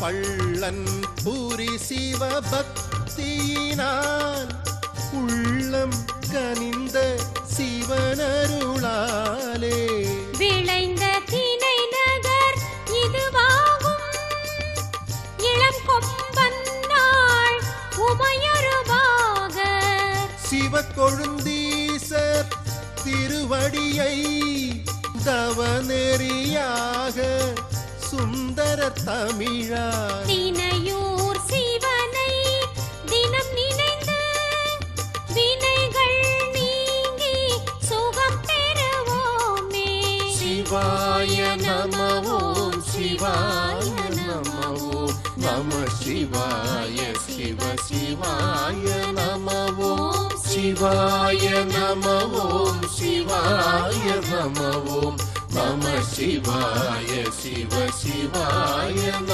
பள்ளன் பூரி சிவபக்தியினால் உள்ளம் கனிந்த சிவனருளாலே விளைந்த தினை நகர் இதுவாகும் இளம் கொம்பன்னாள் உமையருபாக சிவக்கொழுந்தீசர் திருவடியை தவநெறியாக சுந்தர தமிழார் தினையூர் சிவனை தினம் நினைந்து வினைகள் நீங்கி சுகம் பெறுவோமே. சிவாய நம ஓம் சிவாய நம ஓம் நம சிவாய சிவ சிவாய நம ஓம் சிவாய நம ஓம் சிவாய நம ஓம் நம சிவாய சிவ சிவாய நம